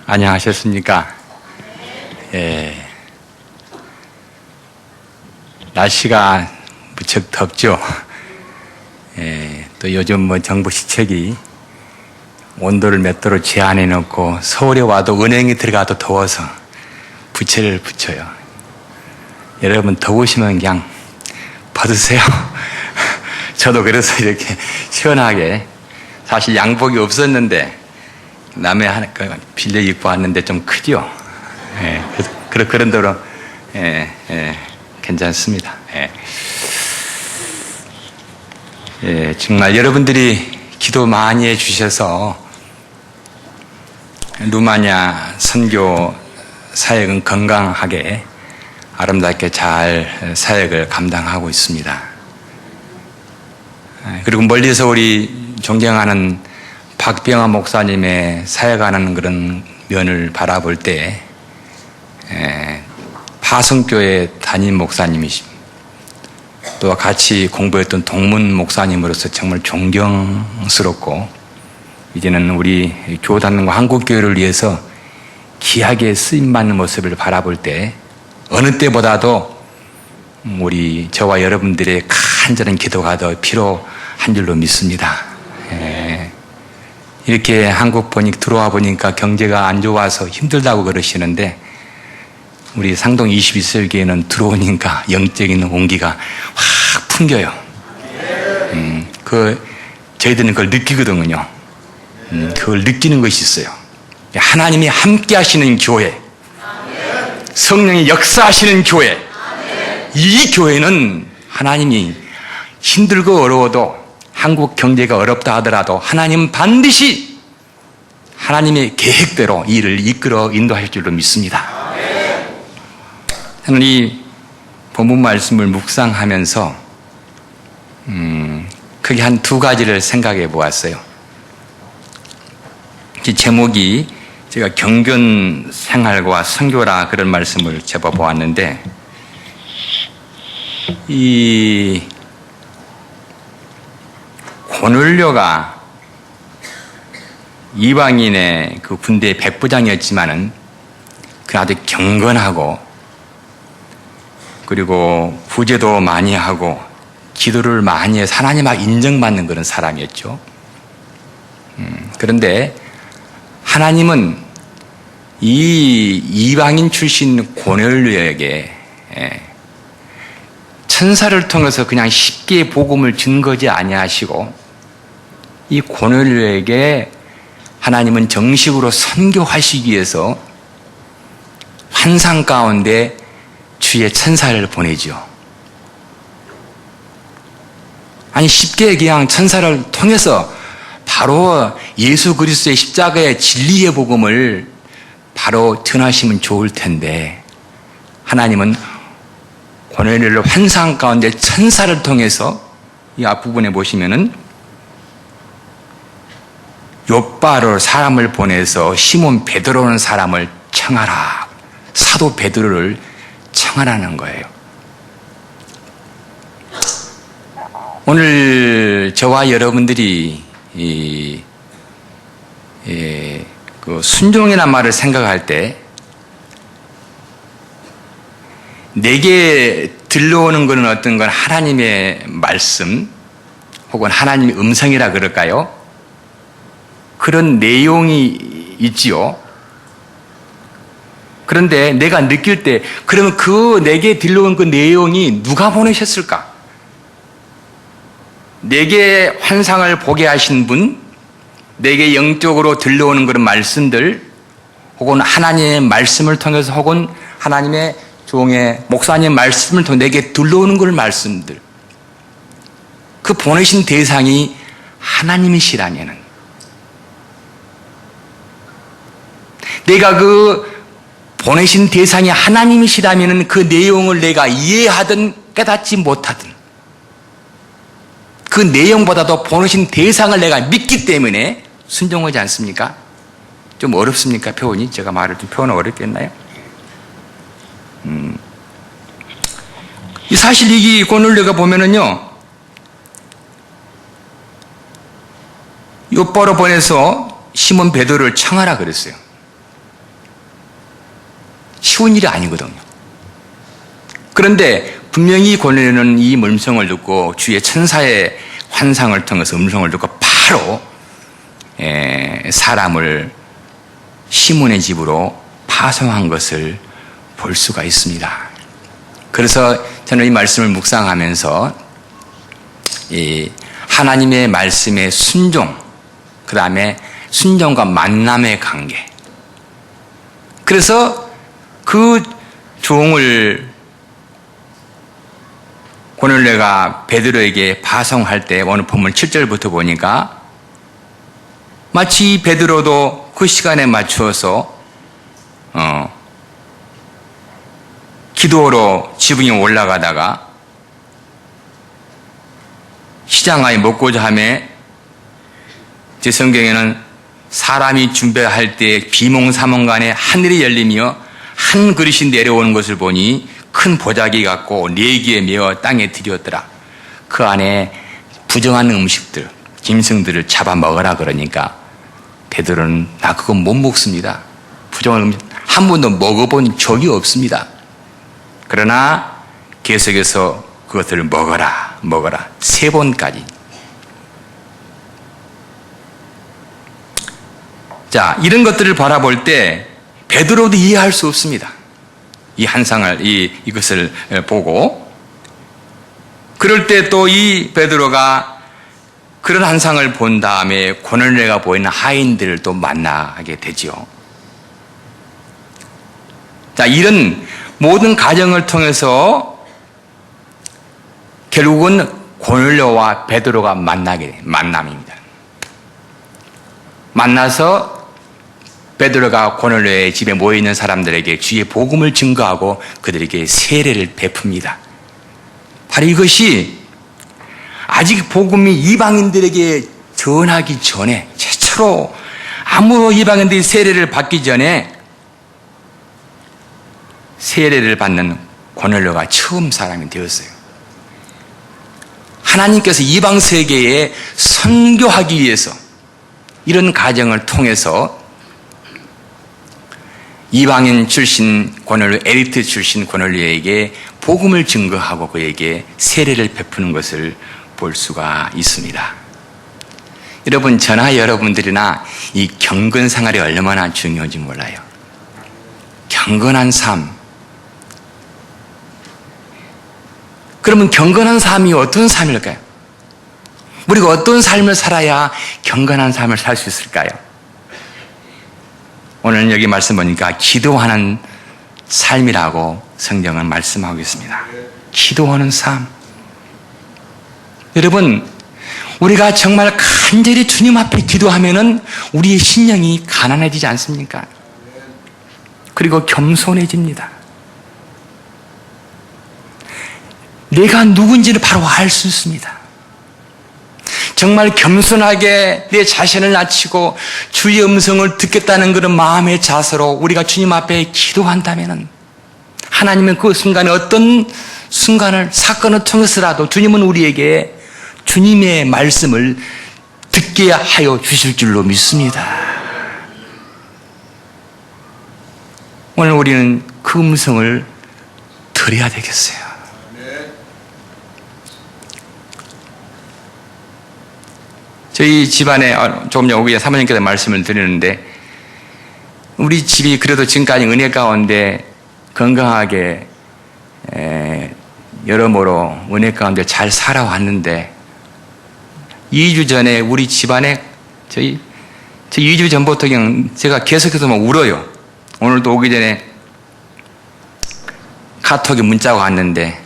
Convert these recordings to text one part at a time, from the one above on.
안녕하셨습니까? 예. 날씨가 무척 덥죠. 예. 또 요즘 정부 시책이 온도를 몇 도로 제한해 놓고 서울에 와도 은행에 들어가도 더워서 부채를 붙여요. 여러분 더우시면 그냥 벗으세요. 저도 그래서 이렇게 시원하게, 사실 양복이 없었는데 남의 하나 빌려 입고 왔는데 좀 크죠. 예, 그런 대로 괜찮습니다. 정말 여러분들이 기도 많이 해주셔서 루마니아 선교 사역은 건강하게 아름답게 잘 사역을 감당하고 있습니다. 그리고 멀리서 우리 존경하는 박병화 목사님의 사역하는 그런 면을 바라볼 때 파송교회 담임 목사님이십니다. 또 같이 공부했던 동문 목사님으로서 정말 존경스럽고, 이제는 우리 교단과 한국교회를 위해서 귀하게 쓰임받는 모습을 바라볼 때 어느 때보다도 우리 저와 여러분들의 간절한 기도가 더 필요한 줄로 믿습니다. 이렇게 한국 들어와 보니까 경제가 안 좋아서 힘들다고 그러시는데, 우리 상동 21세기에는 들어오니까 영적인 온기가 확 풍겨요. 저희들은 그걸 느끼거든요. 그걸 느끼는 것이 있어요. 하나님이 함께 하시는 교회, 성령이 역사하시는 교회, 이 교회는 하나님이 힘들고 어려워도, 한국 경제가 어렵다 하더라도 하나님은 반드시 하나님의 계획대로 일을 이끌어 인도할 줄로 믿습니다. 저는 이 본문 말씀을 묵상하면서 크게 한 두 가지를 생각해 보았어요. 제목이 제가 경건 생활과 선교라 그런 말씀을 제가 보았는데, 이 고넬료가 이방인의 그 군대의 백부장이었지만은 그 아주 경건하고, 그리고 구제도 많이 하고 기도를 많이 해서 하나님 앞에 인정받는 그런 사람이었죠. 그런데 하나님은 이 이방인 출신 고넬료에게 천사를 통해서 그냥 쉽게 복음을 준 거지 아니하시고, 이 고넬료에게 하나님은 정식으로 선교하시기 위해서 환상 가운데 주의 천사를 보내죠. 아니, 쉽게 그냥 천사를 통해서 바로 예수 그리스도의 십자가의 진리의 복음을 바로 전하시면 좋을 텐데, 하나님은 고넬료를 환상 가운데 천사를 통해서, 이 앞부분에 보시면은 욥바로 사람을 보내서 시몬 베드로라는 사람을 청하라, 사도 베드로를 청하라는 거예요. 오늘 저와 여러분들이 그 순종이라는 말을 생각할 때, 내게 들려오는 것은 어떤 건 하나님의 말씀 혹은 하나님의 음성이라 그럴까요? 그런 내용이 있지요. 그런데 내가 느낄 때, 그러면 그 내게 들려온 그 내용이 누가 보내셨을까? 내게 환상을 보게 하신 분, 내게 영적으로 들려오는 그런 말씀들, 혹은 하나님의 말씀을 통해서, 혹은 하나님의 종의 목사님 말씀을 통해 내게 들려오는 그런 말씀들, 그 보내신 대상이 하나님이시라면은, 내가 그 보내신 대상이 하나님이시라면 그 내용을 내가 이해하든 깨닫지 못하든, 그 내용보다도 보내신 대상을 내가 믿기 때문에 순종하지 않습니까? 좀 어렵습니까, 표현이? 제가 말을 좀 표현은 어렵겠나요? 사실 이 고넬료가 보면은요, 욥바로 보내서 시몬 베드로를 청하라 그랬어요. 쉬운 일이 아니거든요. 그런데 분명히 고넬료는 이 음성을 듣고 주의 천사의 환상을 통해서 음성을 듣고 바로 사람을 시몬의 집으로 파송한 것을 볼 수가 있습니다. 그래서 저는 이 말씀을 묵상하면서 이 하나님의 말씀의 순종, 그 다음에 순종과 만남의 관계. 그래서 그 종을 고넬료가 베드로에게 파송할 때 오늘 본문 7절부터 보니까 마치 베드로도 그 시간에 맞추어서 기도로 지붕에 올라가다가 시장가에 먹고자 하매 제 성경에는 사람이 준비할 때 비몽사몽간에 하늘이 열리며 한 그릇이 내려오는 것을 보니 큰 보자기 같고 4개에 메어 땅에 들였더라. 그 안에 부정한 음식들, 짐승들을 잡아 먹으라 그러니까 베드로는 나 그건 못 먹습니다. 부정한 음식 한 번도 먹어본 적이 없습니다. 그러나 계속해서 그것을 먹어라 3번까지. 자, 이런 것들을 바라볼 때 베드로도 이해할 수 없습니다. 이 한상을 이것을 보고 그럴 때 또 이 베드로가 그런 한상을 본 다음에 고넬료가 보이는 하인들을 또 만나게 되죠. 자, 이런 모든 과정을 통해서 결국은 고넬료와 베드로가 만나게 돼, 만남입니다. 만나서 베드로가 고넬료의 집에 모여있는 사람들에게 주의 복음을 증거하고 그들에게 세례를 베풉니다. 바로 이것이 아직 복음이 이방인들에게 전하기 전에 최초로 아무로 이방인들이 세례를 받기 전에 세례를 받는 고넬료가 처음 사람이 되었어요. 하나님께서 이방 세계에 선교하기 위해서 이런 과정을 통해서 이방인 출신 고넬료, 엘리트 출신 고넬료에게 복음을 증거하고 그에게 세례를 베푸는 것을 볼 수가 있습니다. 여러분, 저나 여러분들이나 이 경건 생활이 얼마나 중요한지 몰라요. 경건한 삶. 그러면 경건한 삶이 어떤 삶일까요? 우리가 어떤 삶을 살아야 경건한 삶을 살 수 있을까요? 오늘 여기 말씀 보니까 기도하는 삶이라고 성경은 말씀하고 있습니다. 기도하는 삶. 여러분, 우리가 정말 간절히 주님 앞에 기도하면은 우리의 심령이 가난해지지 않습니까? 그리고 겸손해집니다. 내가 누군지를 바로 알 수 있습니다. 정말 겸손하게 내 자신을 낮추고 주의 음성을 듣겠다는 그런 마음의 자세로 우리가 주님 앞에 기도한다면 하나님은 그 순간에 어떤 순간을 사건을 통해서라도 주님은 우리에게 주님의 말씀을 듣게 하여 주실 줄로 믿습니다. 오늘 우리는 그 음성을 들어야 되겠어요. 저희 집안에 조금 전에 오기 사모님께서 말씀을 드리는데 우리 집이 그래도 지금까지 은혜 가운데 건강하게 여러모로 은혜 가운데 잘 살아왔는데 2주 전에 우리 집안에 저 2주 전부터 그냥 제가 계속해서 막 울어요. 오늘도 오기 전에 카톡에 문자가 왔는데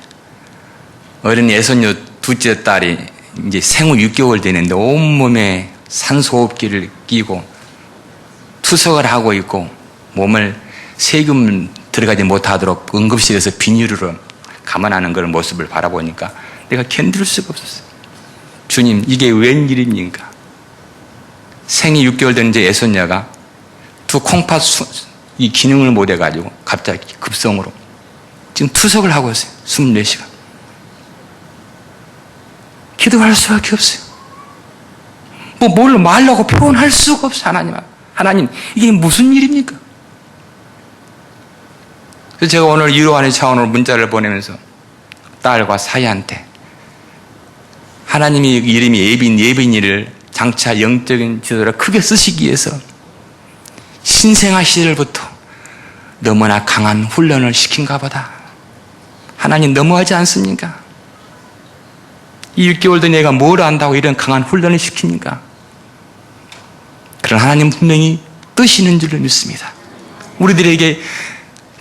어린 예손녀 둘째 딸이 이제 생후 6개월 되는데 온몸에 산소호흡기를 끼고 투석을 하고 있고 몸을 세균 들어가지 못하도록 응급실에서 비닐으로 감안하는 그런 모습을 바라보니까 내가 견딜 수가 없었어요. 주님, 이게 웬일입니까? 생이 6개월 된 이제 애손녀가 두 콩팥 이 기능을 못 해가지고 갑자기 급성으로 지금 투석을 하고 있어요. 24시간. 기도할 수밖에 없어요. 뭘 말라고 표현할 수가 없어요. 하나님, 이게 무슨 일입니까? 그래서 제가 오늘 위로하는 차원으로 문자를 보내면서 딸과 사이한테 하나님이 이름이 예빈이를 장차 영적인 지도자를 크게 쓰시기 위해서 신생아 시절부터 너무나 강한 훈련을 시킨가 보다. 하나님 너무하지 않습니까? 6개월 된 애가 뭘 안다고 이런 강한 훈련을 시킵니까? 그런 하나님 분명히 뜻이 있는 줄로 믿습니다. 우리들에게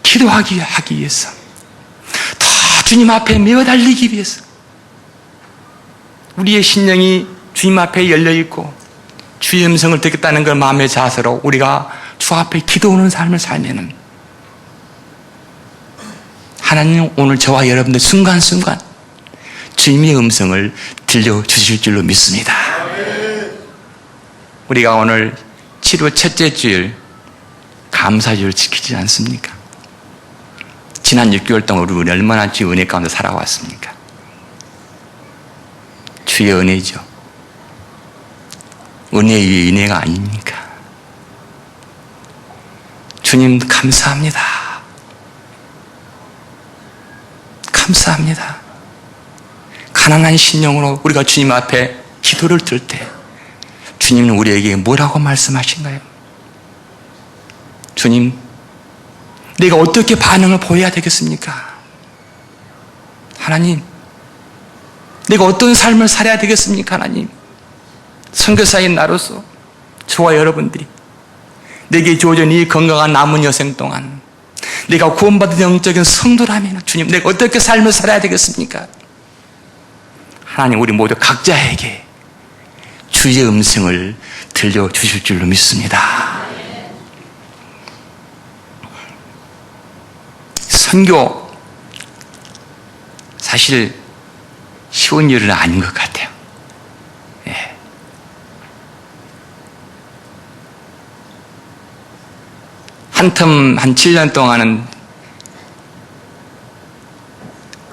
기도하기 위해서, 더 주님 앞에 메어 달리기 위해서, 우리의 심령이 주님 앞에 열려있고 주의 음성을 듣겠다는 걸 마음의 자세로 우리가 주 앞에 기도하는 삶을 살면은 하나님 오늘 저와 여러분들 순간순간 주님의 음성을 들려주실 줄로 믿습니다. 우리가 오늘 7월 첫째 주일 감사주를 지키지 않습니까? 지난 6개월 동안 우리 얼마나 주의 은혜 가운데 살아왔습니까? 주의 은혜죠. 은혜 위에 은혜가 아닙니까? 주님 감사합니다. 감사합니다. 가난한 심령으로 우리가 주님 앞에 기도를 들 때 주님은 우리에게 뭐라고 말씀하신가요? 주님, 내가 어떻게 반응을 보여야 되겠습니까? 하나님, 내가 어떤 삶을 살아야 되겠습니까? 하나님, 선교사인 나로서 저와 여러분들이 내게 주어진 이 건강한 남은 여생 동안 내가 구원받은 영적인 성도라면 주님, 내가 어떻게 삶을 살아야 되겠습니까? 하나님, 우리 모두 각자에게 주의 음성을 들려주실 줄로 믿습니다. 선교, 사실 쉬운 일은 아닌 것 같아요. 예. 한 7년 동안은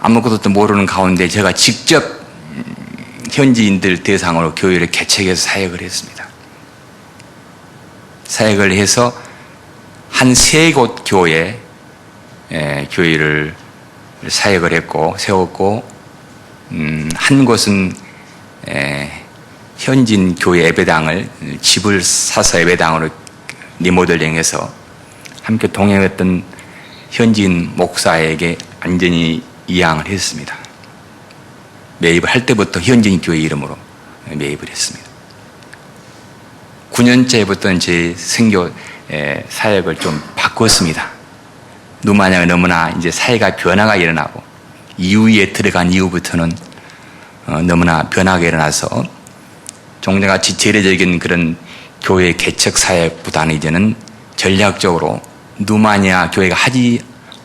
아무것도 모르는 가운데 제가 직접 현지인들 대상으로 교회를 개척해서 사역을 했습니다. 사역을 해서 한 3곳 교회를 사역을 했고 세웠고, 한 곳은 현지인 교회 예배당을 집을 사서 예배당으로 리모델링해서 함께 동행했던 현지인 목사에게 완전히 이양을 했습니다. 매입을 할 때부터 현지인 교회 이름으로 매입을 했습니다. 9년째부터는 제 선교 사역을 좀 바꿨습니다. 누마냐가 너무나 이제 사회가 변화가 일어나고 이후에 들어간 이후부터는 너무나 변화가 일어나서 종자같이 재래적인 그런 교회 개척 사역보다는 이제는 전략적으로 누마냐 교회가 하지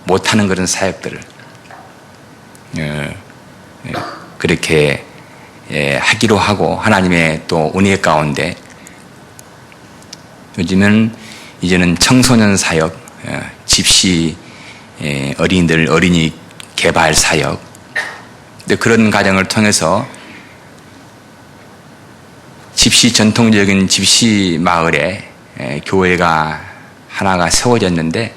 못하는 그런 사역들을 그렇게 하기로 하고, 하나님의 또 은혜 가운데 요즘은 이제는 청소년 사역, 집시 어린이 개발 사역, 그런 과정을 통해서 집시 전통적인 집시 마을에 교회가 하나가 세워졌는데,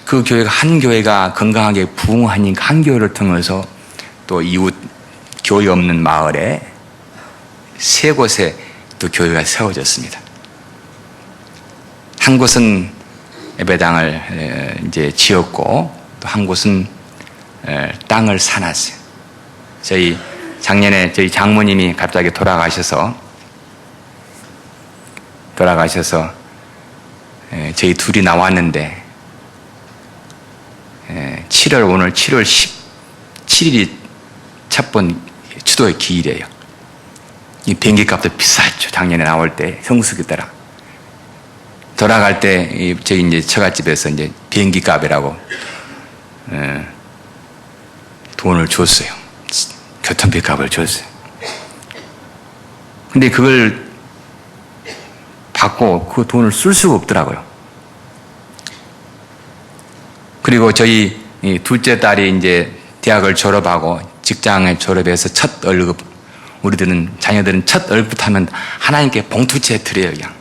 그 교회가 한 교회가 건강하게 부흥하니까 한 교회를 통해서 또 이웃 교회 없는 마을에 3곳에 또 교회가 세워졌습니다. 한 곳은 예배당을 이제 지었고, 또 한 곳은 땅을 사놨어요. 작년에 저희 장모님이 갑자기 돌아가셔서 저희 둘이 나왔는데, 오늘 7월 17일이 첫 번 추도의 기일이에요. 이 비행기 값도 비쌌죠. 작년에 나올 때 성수기 따라 돌아갈 때 저희 이제 처갓집에서 이제 비행기 값이라고 돈을 줬어요. 교통비 값을 줬어요. 근데 그걸 받고 그 돈을 쓸 수가 없더라고요. 그리고 저희 둘째 딸이 이제 대학을 졸업하고 직장에 졸업해서 첫 월급, 자녀들은 첫 월급 하면 하나님께 봉투째 드려요, 그냥.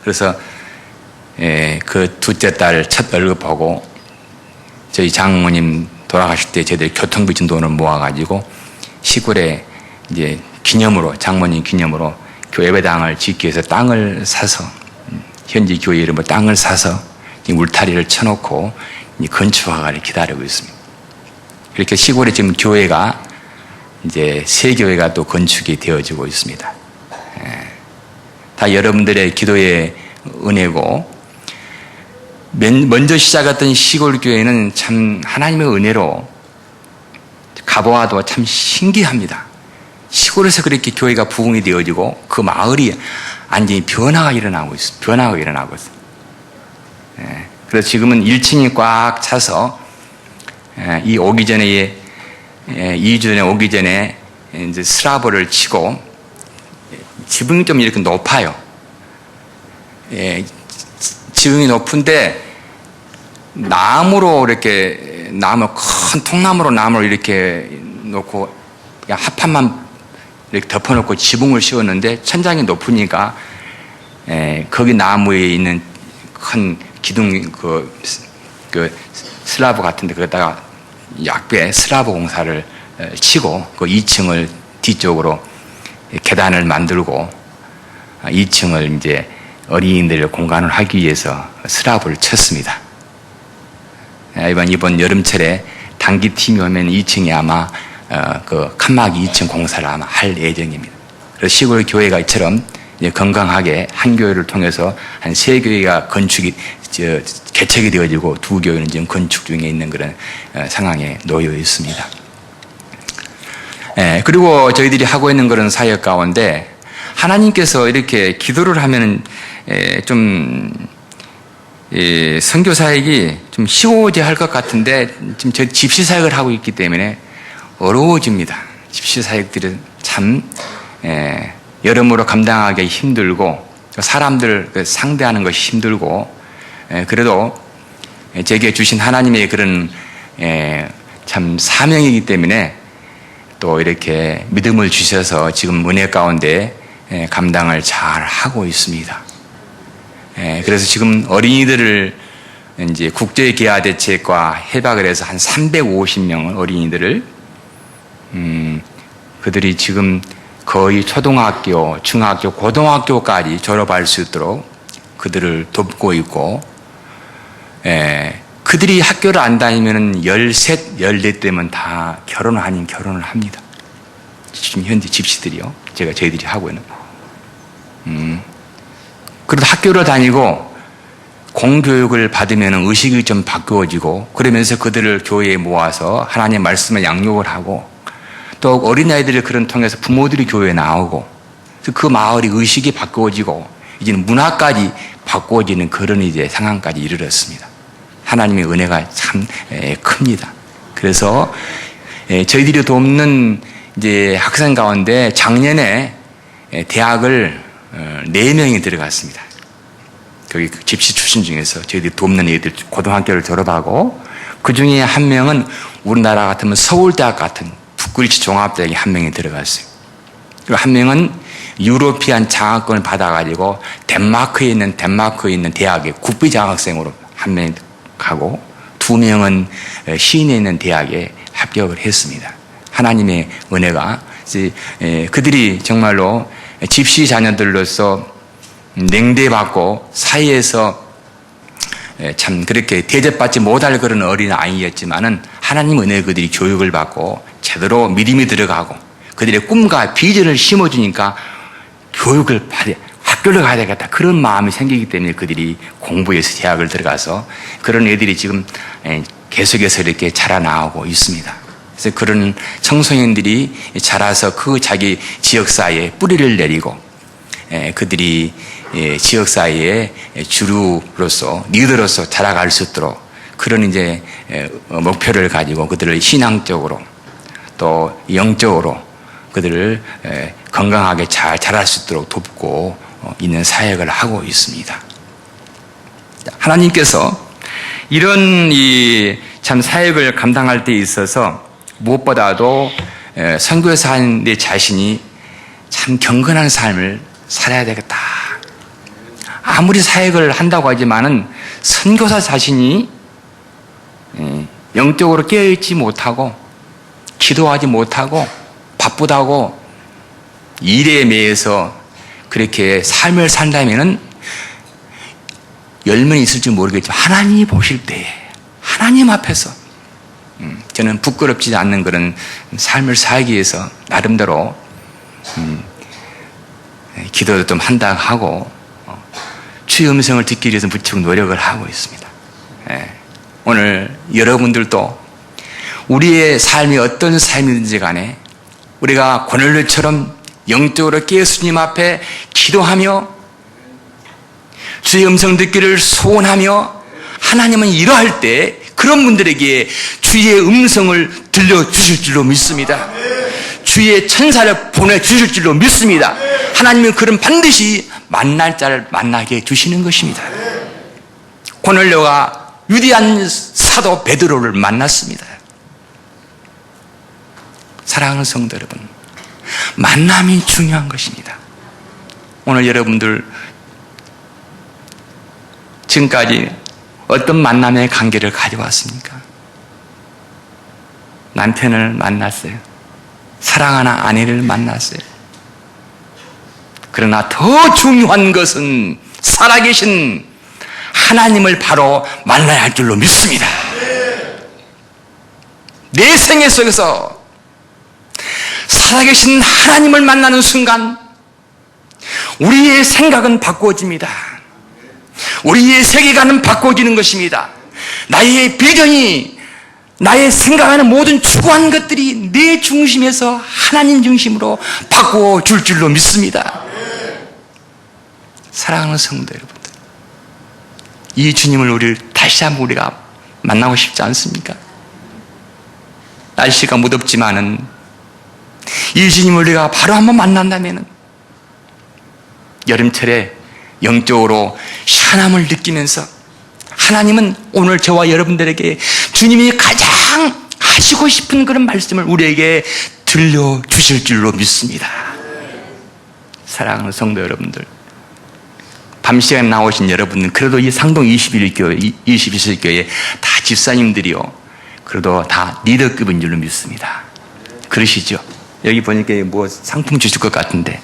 그래서 그 둘째 딸 첫 월급하고 저희 장모님 돌아가실 때 저희들 교통비 준 돈을 모아가지고 시골에 이제 기념으로, 장모님 기념으로 교회당을 짓기 위해서 땅을 사서, 현지 교회 이름으로 땅을 사서 울타리를 쳐놓고 건축화를 기다리고 있습니다. 이렇게 시골에 지금 교회가 이제 새 교회가 또 건축이 되어지고 있습니다. 다 여러분들의 기도의 은혜고, 먼저 시작했던 시골 교회는 참 하나님의 은혜로 가보아도 참 신기합니다. 시골에서 그렇게 교회가 부흥이 되어지고 그 마을이 완전히 변화가 일어나고 있어요. 변화가 일어나고 있어요. 그래서 지금은 1층이 꽉 차서 이 오기 전에 2주 전에 오기 전에 이제 슬라브를 치고 지붕이 좀 이렇게 높아요. 지붕이 높은데 나무로 이렇게 큰 통나무로 나무를 이렇게 놓고 그냥 합판만 이렇게 덮어놓고 지붕을 씌웠는데 천장이 높으니까 거기 나무에 있는 큰 기둥 그 슬라브 같은데 거기다가 약배 슬라브 공사를 치고 그 2층을 뒤쪽으로 계단을 만들고 2층을 이제 어린이들 공간을 하기 위해서 슬라브를 쳤습니다. 이번 여름철에 단기팀이 오면 2층에 아마 그 칸막이 2층 공사를 아마 할 예정입니다. 그래서 시골 교회가 이처럼 건강하게 한 교회를 통해서 한 3교회가 개척이 되어지고 2교회는 지금 건축 중에 있는 그런 상황에 놓여 있습니다. 그리고 저희들이 하고 있는 그런 사역 가운데 하나님께서 이렇게 기도를 하면 좀 선교 사역이 좀 쉬워져야 할 것 같은데 지금 저희 집시 사역을 하고 있기 때문에 어려워집니다. 집시 사역들은 참 여러모로 감당하기 힘들고 사람들 상대하는 것이 힘들고 그래도 제게 주신 하나님의 그런 참 사명이기 때문에 또 이렇게 믿음을 주셔서 지금 은혜 가운데 감당을 잘 하고 있습니다. 그래서 지금 어린이들을 이제 국제계화대책과 협약을 해서 한 350명 어린이들을 그들이 지금 거의 초등학교, 중학교, 고등학교까지 졸업할 수 있도록 그들을 돕고 있고, 그들이 학교를 안 다니면 13, 14대면 다 결혼을 아닌 결혼을 합니다. 지금 현재 집시들이요. 저희들이 하고 있는. 그래도 학교를 다니고 공교육을 받으면 의식이 좀 바꾸어지고 그러면서 그들을 교회에 모아서 하나님의 말씀을 양육을 하고 또 어린아이들을 그런 통해서 부모들이 교회에 나오고 그 마을이 의식이 바꾸어지고 이제는 문화까지 바꾸어지는 그런 이제 상황까지 이르렀습니다. 하나님의 은혜가 참 큽니다. 그래서 저희들이 돕는 이제 학생 가운데 작년에 대학을 4명이 들어갔습니다. 거기 집시 출신 중에서 저희들이 돕는 애들 고등학교를 졸업하고 그 중에 한 명은 우리나라 같으면 서울대학 같은 북구리치 종합대학에 한 명이 들어갔어요. 그리고 한 명은 유로피안 장학금을 받아가지고 덴마크에 있는 대학에 국비 장학생으로 한 명이 가고 2명은 시인에 있는 대학에 합격을 했습니다. 하나님의 은혜가 그들이 정말로 집시 자녀들로서 냉대받고 사회에서 참 그렇게 대접받지 못할 그런 어린 아이였지만은 하나님 은혜 그들이 교육을 받고 제대로 믿음이 들어가고 그들의 꿈과 비전을 심어주니까 교육을 학교를 가야 되겠다 그런 마음이 생기기 때문에 그들이 공부해서 대학을 들어가서 그런 애들이 지금 계속해서 이렇게 자라나오고 있습니다. 그래서 그런 청소년들이 자라서 그 자기 지역사회에 뿌리를 내리고 그들이 지역사회의 주류로서 리더로서 자라갈 수 있도록 그런 이제 목표를 가지고 그들을 신앙적으로 또 영적으로 그들을 건강하게 잘 자랄 수 있도록 돕고 있는 사역을 하고 있습니다. 하나님께서 이런 이 참 사역을 감당할 때 있어서 무엇보다도 선교사 하는 내 자신이 참 경건한 삶을 살아야 되겠다. 아무리 사역을 한다고 하지만은 선교사 자신이 영적으로 깨어있지 못하고 기도하지 못하고 바쁘다고 일에 매여서 그렇게 삶을 산다면은 열매는 있을지 모르겠지만 하나님이 보실 때에 하나님 앞에서 저는 부끄럽지 않는 그런 삶을 살기 위해서 나름대로 기도도 좀 한다 하고 주의 음성을 듣기 위해서 무척 노력을 하고 있습니다. 오늘 여러분들도 우리의 삶이 어떤 삶이든지 간에 우리가 고넬료처럼 영적으로 깨어 주님 앞에 기도하며 주의 음성 듣기를 소원하며 하나님은 이러할 때 그런 분들에게 주의 음성을 들려주실 줄로 믿습니다. 주의 천사를 보내주실 줄로 믿습니다. 하나님은 그런 반드시 만날 자를 만나게 해주시는 것입니다. 고넬료가 위대한 사도 베드로를 만났습니다. 사랑하는 성도 여러분, 만남이 중요한 것입니다. 오늘 여러분들 지금까지 어떤 만남의 관계를 가져왔습니까? 남편을 만났어요. 사랑하는 아내를 만났어요. 그러나 더 중요한 것은 살아계신 하나님을 바로 만나야 할 줄로 믿습니다. 내 생애 속에서 살아계신 하나님을 만나는 순간 우리의 생각은 바꿔집니다. 우리의 세계관은 바꿔지는 것입니다. 나의 비전이, 나의 생각하는 모든 추구하는 것들이 내 중심에서 하나님 중심으로 바꾸어 줄 줄로 믿습니다. 사랑하는 성도 여러분들, 이 주님을 우리를 다시 한번 우리가 만나고 싶지 않습니까? 날씨가 무덥지만은 이 주님을 우리가 바로 한번 만난다면은 여름철에 영적으로 시원함을 느끼면서 하나님은 오늘 저와 여러분들에게 주님이 가장 하시고 싶은 그런 말씀을 우리에게 들려주실 줄로 믿습니다. 사랑하는 성도 여러분들, 밤 시간에 나오신 여러분은 그래도 이 상동 21세기 교회 다 집사님들이요, 그래도 다 리더급인 줄로 믿습니다. 그러시죠? 여기 보니까 뭐 상품 주실 것 같은데,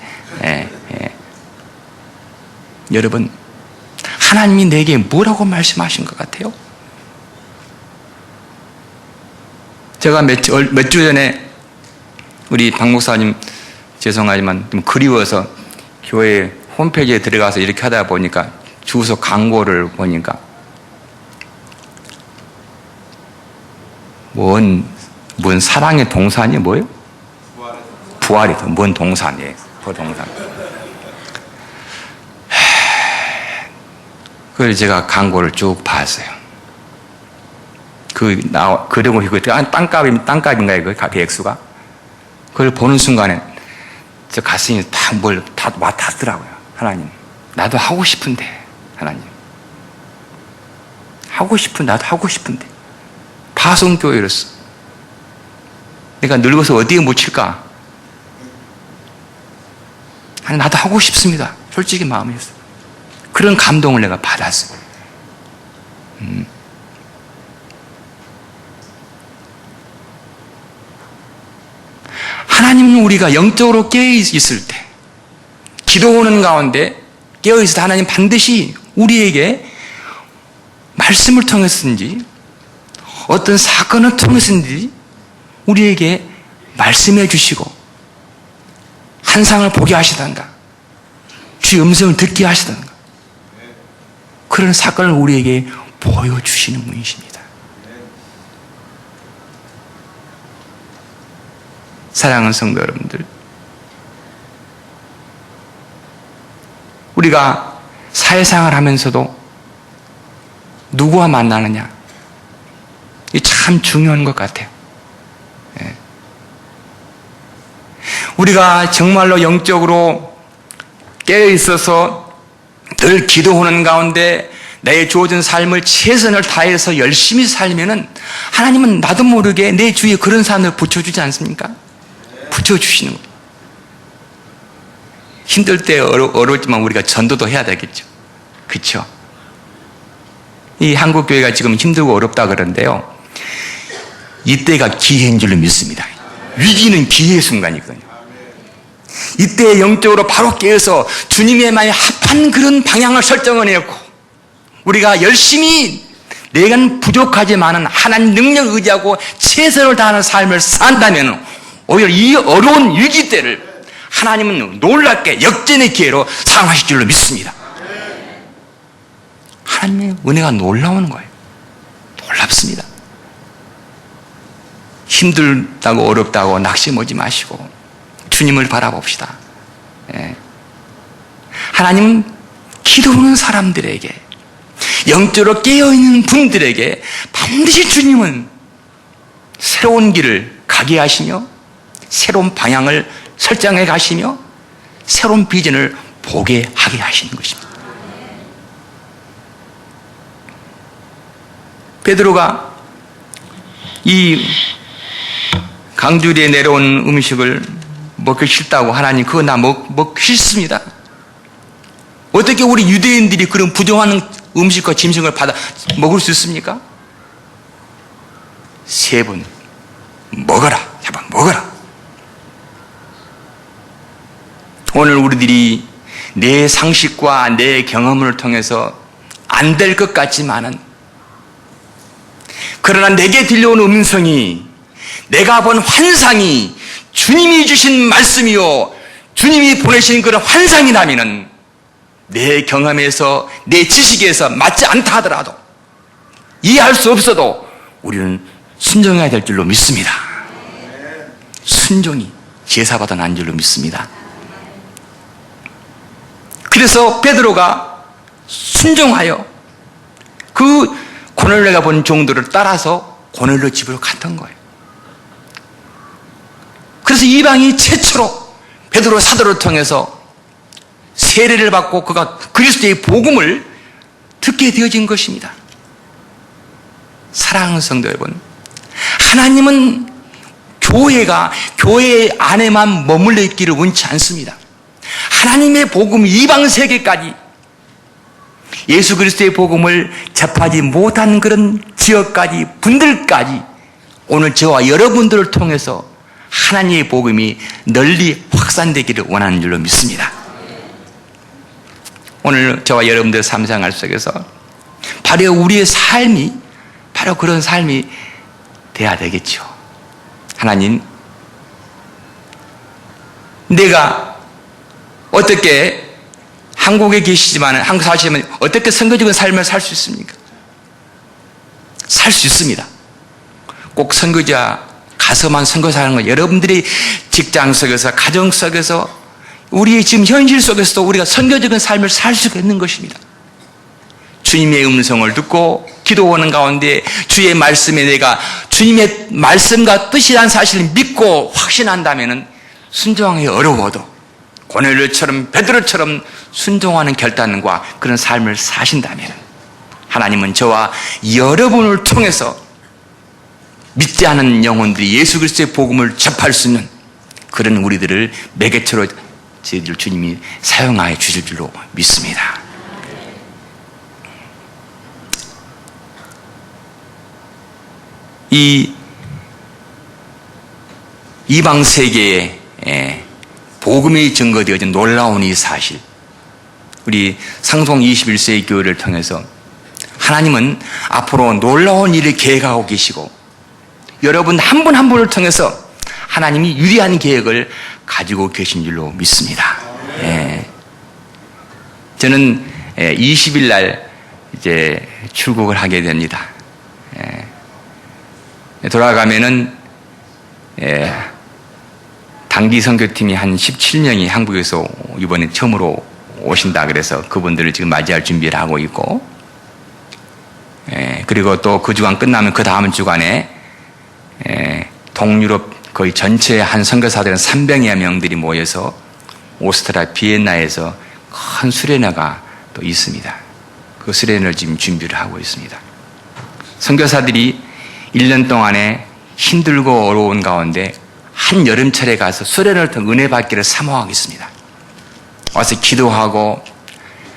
여러분, 하나님이 내게 뭐라고 말씀하신 것 같아요? 제가 몇 주 전에 우리 박 목사님, 죄송하지만 좀 그리워서 교회 홈페이지에 들어가서 이렇게 하다 보니까 주소 광고를 보니까 뭔 사랑의 동산이 뭐예요? 부활이죠. 뭔 동산이에요? 그 동산. 그래서 제가 광고를 쭉 봤어요. 그리고 그 땅값인가 이거 그 액수가? 그걸 보는 순간에 저 가슴이 다 와닿더라고요. 하나님, 나도 하고 싶은데, 하나님. 나도 하고 싶은데. 파송교회로서. 내가 늙어서 어디에 묻힐까? 하나님, 나도 하고 싶습니다. 솔직히 마음이었어요. 그런 감동을 내가 받았어요. 하나님은 우리가 영적으로 깨어있을 때, 기도하는 가운데 깨어있을 때 하나님 반드시 우리에게 말씀을 통해서든지 어떤 사건을 통해서든지 우리에게 말씀해 주시고 환상을 보게 하시던가 주의 음성을 듣게 하시던가 그런 사건을 우리에게 보여주시는 분이십니다. 사랑하는 성도 여러분들, 우리가 사회생활 하면서도 누구와 만나느냐, 이게 참 중요한 것 같아요. 우리가 정말로 영적으로 깨어있어서 늘 기도하는 가운데 내 주어진 삶을 최선을 다해서 열심히 살면은 하나님은 나도 모르게 내 주위에 그런 사람을 붙여주지 않습니까? 붙여주시는 거예요. 힘들 때 어렵지만 우리가 전도도 해야 되겠죠. 그렇죠? 이 한국교회가 지금 힘들고 어렵다 그러는데요. 이때가 기회인 줄로 믿습니다. 위기는 기회의 순간이거든요. 이때 영적으로 바로 깨어서 주님의 말에 합한 그런 방향을 설정해내고 우리가 열심히 내가 부족하지만은 하나님 능력 의지하고 최선을 다하는 삶을 산다면 오히려 이 어려운 위기 때를 하나님은 놀랍게 역전의 기회로 사용하실 줄로 믿습니다. 하나님의 은혜가 놀라운 거예요. 놀랍습니다. 힘들다고 어렵다고 낙심하지 마시고 주님을 바라봅시다. 예. 하나님은 기도하는 사람들에게 영적으로 깨어있는 분들에게 반드시 주님은 새로운 길을 가게 하시며 새로운 방향을 설정해 가시며 새로운 비전을 보게 하게 하시는 것입니다. 베드로가 이 강주리에 내려온 음식을 먹기 싫다고 하나님 그거 나 먹기 싫습니다. 어떻게 우리 유대인들이 그런 부정한 음식과 짐승을 받아 먹을 수 있습니까? 3번 먹어라. 제발 먹어라. 오늘 우리들이 내 상식과 내 경험을 통해서 안 될 것 같지만은 그러나 내게 들려온 음성이 내가 본 환상이 주님이 주신 말씀이요 주님이 보내신 그런 환상이라면은 내 경험에서 내 지식에서 맞지 않다 하더라도 이해할 수 없어도 우리는 순종해야 될 줄로 믿습니다. 순종이 제사받아 난 줄로 믿습니다. 그래서 베드로가 순종하여 그 고넬료가 본 종들을 따라서 고넬료 집으로 갔던 거예요. 그래서 이방이 최초로 베드로 사도를 통해서 세례를 받고 그가 그리스도의 복음을 듣게 되어진 것입니다. 사랑하는 성도 여러분, 하나님은 교회가 교회 안에만 머물러 있기를 원치 않습니다. 하나님의 복음 이방 세계까지 예수 그리스도의 복음을 접하지 못한 그런 지역까지 분들까지 오늘 저와 여러분들을 통해서 하나님의 복음이 널리 확산되기를 원하는 줄로 믿습니다. 오늘 저와 여러분들의 삶생활 속에서 바로 우리의 삶이 바로 그런 삶이 돼야 되겠죠. 하나님, 내가 어떻게 한국에 계시지만 한국 사시면 어떻게 선교적인 삶을 살 수 있습니까? 살 수 있습니다. 꼭 선교자 가서만 선교사하는 거 여러분들이 직장 속에서 가정 속에서 우리의 지금 현실 속에서도 우리가 선교적인 삶을 살 수가 있는 것입니다. 주님의 음성을 듣고 기도하는 가운데 주의 말씀에 내가 주님의 말씀과 뜻이란 사실을 믿고 확신한다면 순종하기 어려워도 고넬료처럼 베드로처럼 순종하는 결단과 그런 삶을 사신다면 하나님은 저와 여러분을 통해서 믿지 않은 영혼들이 예수 그리스도의 복음을 접할 수 있는 그런 우리들을 매개체로 저희들 주님이 사용하여 주실 줄로 믿습니다. 이 이방 세계에 복음이 증거되어진 놀라운 이 사실, 우리 상송 21세기 교회를 통해서 하나님은 앞으로 놀라운 일을 계획하고 계시고 여러분 한 분 한 분을 통해서 하나님이 유리한 계획을 가지고 계신 줄로 믿습니다. 저는 20일 날 이제 출국을 하게 됩니다. 돌아가면은 단기 선교팀이 한 17명이 한국에서 이번에 처음으로 오신다 그래서 그분들을 지금 맞이할 준비를 하고 있고, 그리고 또 그 주간 끝나면 그 다음 주간에 동유럽 거의 전체 한 선교사들은 300여 명들이 모여서 오스트리아 비엔나에서 큰 수련회가 또 있습니다. 그 수련회를 지금 준비를 하고 있습니다. 선교사들이 1년 동안에 힘들고 어려운 가운데 한 여름철에 가서 수련회를 통해 은혜 받기를 사모하겠습니다. 와서 기도하고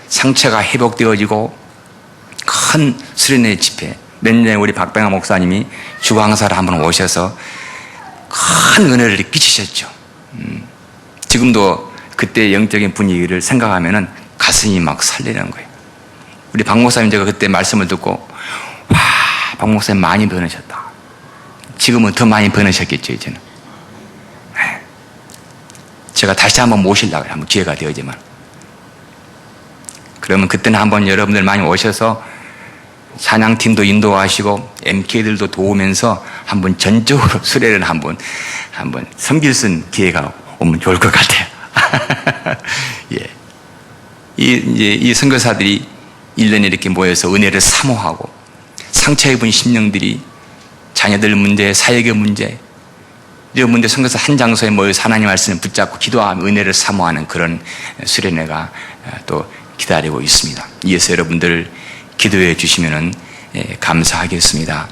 상처가 회복되어지고 큰 수련회 집회 몇 년에 우리 박병하 목사님이 주강사를 한번 오셔서 큰 은혜를 끼치셨죠. 지금도 그때 영적인 분위기를 생각하면은 가슴이 막 설레는 거예요. 우리 박 목사님 제가 그때 말씀을 듣고, 와, 박 목사님 많이 변하셨다. 지금은 더 많이 변하셨겠죠, 이제는. 제가 다시 한번 모시려고 한번 기회가 되어지만. 그러면 그때는 한번 여러분들 많이 오셔서 찬양팀도 인도하시고 MK들도 도우면서 한번 전적으로 수레를 한번 섬길 수 있는 기회가 오면 좋을 것 같아요. 예. 이 선교사들이 1년에 이렇게 모여서 은혜를 사모하고 상처 입은 심령들이 자녀들 문제, 사역의 문제, 이런 문제 선교사 한 장소에 모여서 하나님 말씀을 붙잡고 기도하며 은혜를 사모하는 그런 수련회가 또 기다리고 있습니다. 이에서 여러분들 기도해 주시면 감사하겠습니다.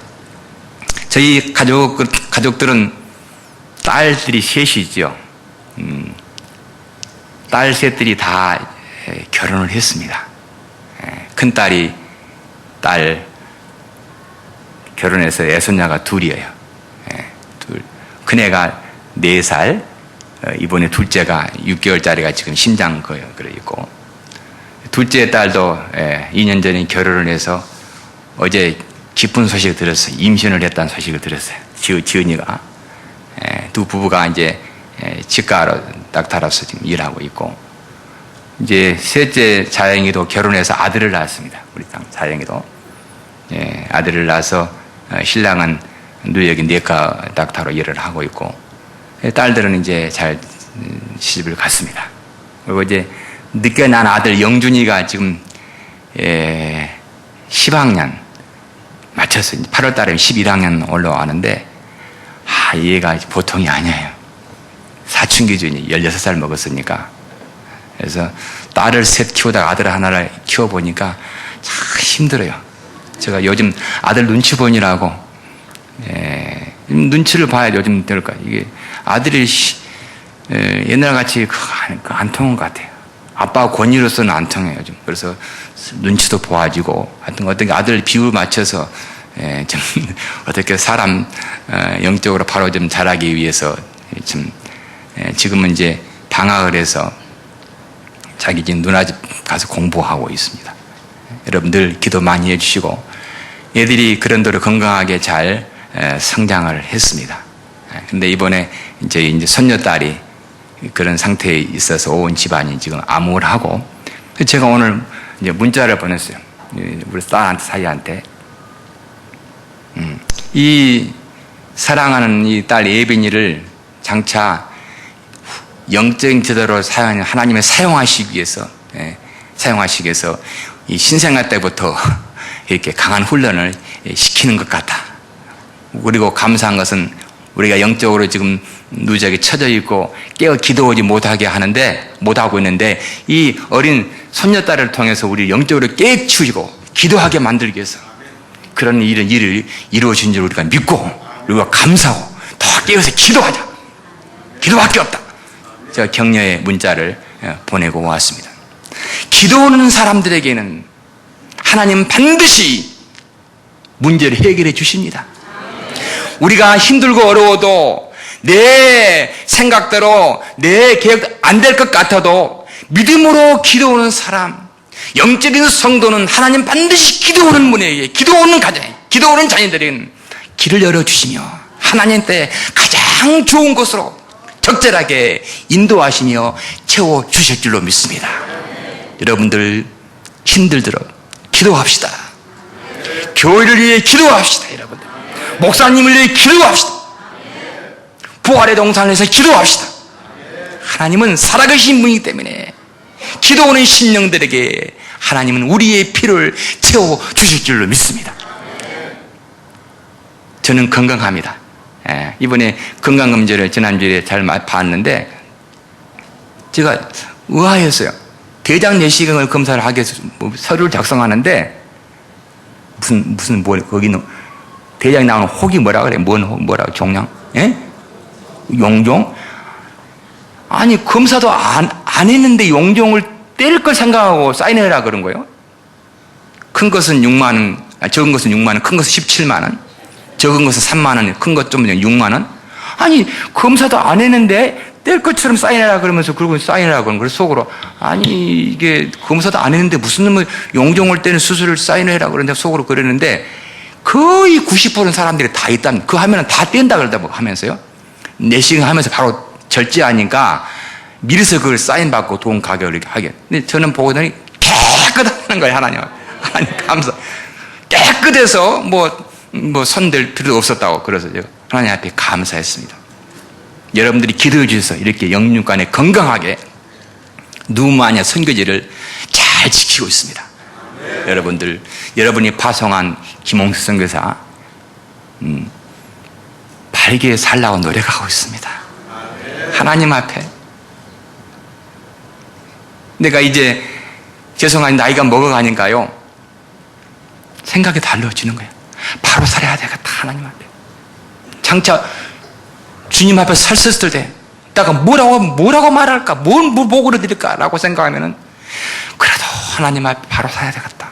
저희 가족들은 딸들이 셋이죠. 딸 셋들이 다 결혼을 했습니다. 큰딸이 결혼해서 애손자가 둘이에요. 큰애가 4살, 이번에 둘째가 6개월짜리가 지금 심장 그래 있고, 둘째 딸도 2년 전에 결혼을 해서 어제 기쁜 소식을 들었어요. 임신을 했다는 소식을 들었어요. 지은이가. 두 부부가 이제 치과 닥터로서 지금 일하고 있고, 이제 셋째 자영이도 결혼해서 아들을 낳았습니다. 우리 땅 자영이도. 아들을 낳아서 신랑은 뉴욕의 내과 닥터로 일을 하고 있고, 딸들은 이제 잘 시집을 갔습니다. 그리고 이제 늦게 난 아들 영준이가 지금 10학년 맞춰서 8월 달에 11학년 올라가는데, 얘가 보통이 아니에요. 사춘기 중에 16살 먹었으니까. 그래서 딸을 셋 키우다가 아들 하나를 키워보니까 참 힘들어요. 제가 요즘 아들 눈치 보느라고, 눈치를 봐야 요즘 될까. 이게 아들이 옛날같이 안 통한 것 같아요. 아빠 권위로서는 안 통해요, 요즘. 그래서 눈치도 보아지고, 하여튼 어떤 아들 비율 맞춰서 좀 어떻게 사람 영적으로 바로 좀 자라기 위해서 지금은 이제 방학을 해서 자기 집 누나 집 가서 공부하고 있습니다. 여러분들 기도 많이 해주시고, 얘들이 그런대로 건강하게 잘 성장을 했습니다. 근데 이번에 이제 손녀딸이 그런 상태에 있어서 온 집안이 지금 암울하고, 제가 오늘 이제 문자를 보냈어요. 우리 딸한테, 사이한테. 이 사랑하는 이 딸 예빈이를 장차 영적인 제대로 하나님의 사용하시기 위해서 이 신생아 때부터 이렇게 강한 훈련을 시키는 것 같다. 그리고 감사한 것은 우리가 영적으로 지금 누적이 처져 있고 깨어 기도하지 못하고 있는데, 이 어린 손녀딸을 통해서 우리 영적으로 깨 키우고 기도하게 만들기 위해서 그런 일을 이루어진 줄 우리가 믿고, 우리가 감사하고 더 깨어서 기도하자. 기도밖에 없다. 제가 격려의 문자를 보내고 왔습니다. 기도하는 사람들에게는 하나님 반드시 문제를 해결해 주십니다. 우리가 힘들고 어려워도 내 생각대로 내 계획 안 될 것 같아도 믿음으로 기도하는 사람, 영적인 성도는 하나님 반드시 기도하는 분에게, 기도하는 가정에, 기도하는 자녀들에게는 길을 열어주시며 하나님 때 가장 좋은 것으로 적절하게 인도하시며 채워주실 줄로 믿습니다. 여러분들 힘들도록 기도합시다. 교회를 위해 기도합시다. 여러분들 목사님을 위해 기도합시다. 부활의 동산에서 기도합시다. 하나님은 살아계신 분이기 때문에 기도하는 심령들에게 하나님은 우리의 피를 채워주실 줄로 믿습니다. 저는 건강합니다. 이번에 건강검진을 지난주에 잘 봤는데 제가 의아했어요. 대장 내시경을 검사를 하기 위해서 서류를 작성하는데 거기는 대장에 나오는 혹이 뭐라 그래? 뭐라고 종양? 용종? 아니 검사도 안 했는데 용종을 뗄 걸 생각하고 사인해라 그런 거예요. 큰 것은 6만 원, 적은 것은 6만 원, 큰 것은 17만 원, 적은 것은 3만 원, 큰 것 좀 6만 원. 아니 검사도 안 했는데 뗄 것처럼 사인해라 그러면서 그러고 사인해라 그러는 그래서 속으로 아니 이게 검사도 안 했는데 무슨 뭐 용종을 떼는 수술을 사인해라 그러는데 속으로 그랬는데 거의 90%는 사람들이 다 있다면 그 하면은 다 뗀다 그러다 하면서요. 내시경 하면서 바로 절제하니까 미리서 그걸 사인 받고 돈 가격을 이렇게 하게. 근데 저는 보더니 깨끗하다는 거예요. 하나님 감사. 깨끗해서 뭐 손댈 필요도 없었다고 그래서 제가 하나님 앞에 감사했습니다. 여러분들이 기도해 주셔서 이렇게 영육간에 건강하게 누마냐 선교지를 잘 지키고 있습니다. 여러분이 파송한 김홍수 선교사 바르게 살라고 노력하고 있습니다. 하나님 앞에 내가 이제 죄송한 나이가 먹어가니까요 생각이 달라지는 거예요. 바로 살아야 되겠다. 하나님 앞에 장차 주님 앞에 섰을 때 내가 뭐라고 말할까, 뭘 보고를 드릴까라고 생각하면은 그래도 하나님 앞에 바로 살아야 되겠다.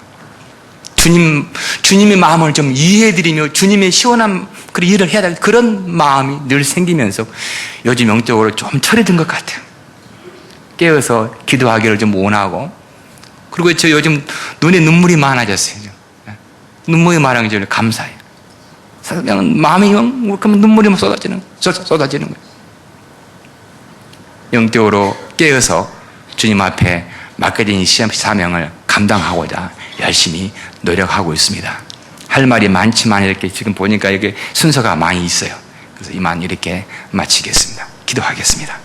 주님의 마음을 좀 이해해드리며 주님의 시원한 그런 일을 해야 될 그런 마음이 늘 생기면서 요즘 영적으로 좀 철이 든 것 같아요. 깨어서 기도하기를 좀 원하고 그리고 저 요즘 눈에 눈물이 많아졌어요. 눈물이 많은 게 감사해요. 그냥 마음이 그러면 눈물이 쏟아지는 거예요. 영적으로 깨어서 주님 앞에 맡겨진 사명을 감당하고자 열심히 노력하고 있습니다. 할 말이 많지만 이렇게 지금 보니까 이게 순서가 많이 있어요. 그래서 이만 이렇게 마치겠습니다. 기도하겠습니다.